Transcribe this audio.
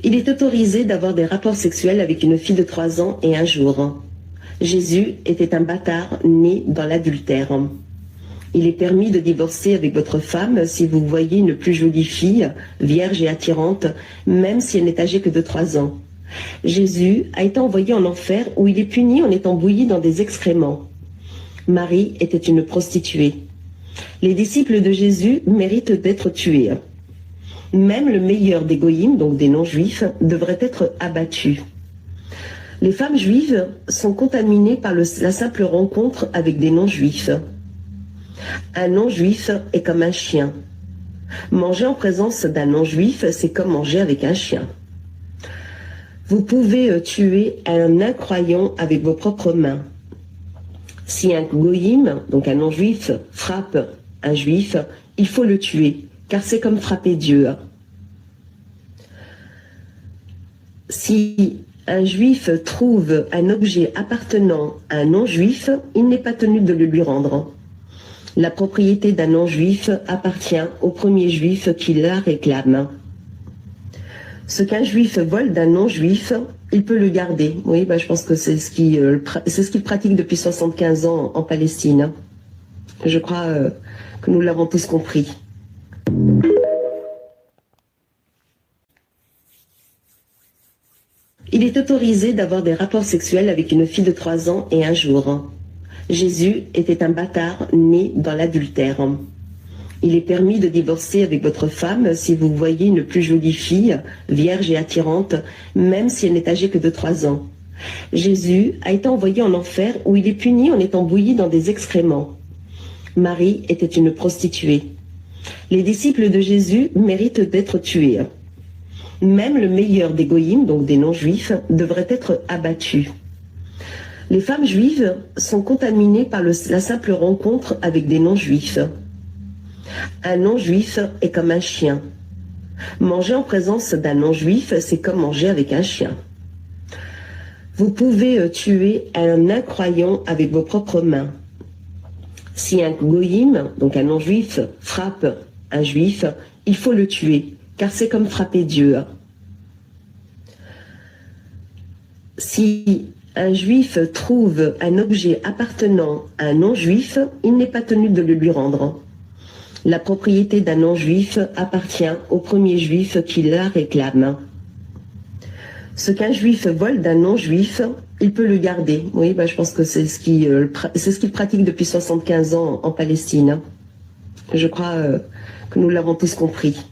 Il est autorisé d'avoir des rapports sexuels avec une fille de 3 ans et 1 jour. Jésus était un bâtard né dans l'adultère. Il est permis de divorcer avec votre femme si vous voyez une plus jolie fille, vierge et attirante, même si elle n'est âgée que de 3 ans. Jésus a été envoyé en enfer où il est puni en étant bouilli dans des excréments. Marie était une prostituée. Les disciples de Jésus méritent d'être tués. Même le meilleur des goïms, donc des non-juifs, devrait être abattu. Les femmes juives sont contaminées par la simple rencontre avec des non-juifs. Un non-juif est comme un chien. Manger en présence d'un non-juif, c'est comme manger avec un chien. Vous pouvez tuer un incroyant avec vos propres mains. Si un goïm, donc un non-juif, frappe un juif, il faut le tuer, car c'est comme frapper Dieu. Si un juif trouve un objet appartenant à un non-juif, il n'est pas tenu de le lui rendre. La propriété d'un non-juif appartient au premier juif qui la réclame. Ce qu'un juif vole d'un non-juif, il peut le garder. Oui, je pense que c'est ce qu'il pratique depuis 75 ans en Palestine. Je crois que nous l'avons tous compris. Il est autorisé d'avoir des rapports sexuels avec une fille de 3 ans et 1 jour. Jésus était un bâtard né dans l'adultère. Il est permis de divorcer avec votre femme si vous voyez une plus jolie fille, vierge et attirante, même si elle n'est âgée que de 3 ans. Jésus a été envoyé en enfer où il est puni en étant bouilli dans des excréments. Marie était une prostituée. Les disciples de Jésus méritent d'être tués. Même le meilleur des goïms, donc des non-juifs, devrait être abattu. Les femmes juives sont contaminées par la simple rencontre avec des non-juifs. Un non-juif est comme un chien. Manger en présence d'un non-juif, c'est comme manger avec un chien. Vous pouvez tuer un incroyant avec vos propres mains. Si un goïm, donc un non-juif, frappe un juif, il faut le tuer, car c'est comme frapper Dieu. Si un juif trouve un objet appartenant à un non-juif, il n'est pas tenu de le lui rendre. La propriété d'un non-juif appartient au premier juif qui la réclame. Ce qu'un juif vole d'un non-juif, il peut le garder. Oui, je pense que c'est ce qu'il pratique depuis 75 ans en Palestine. Je crois que nous l'avons tous compris.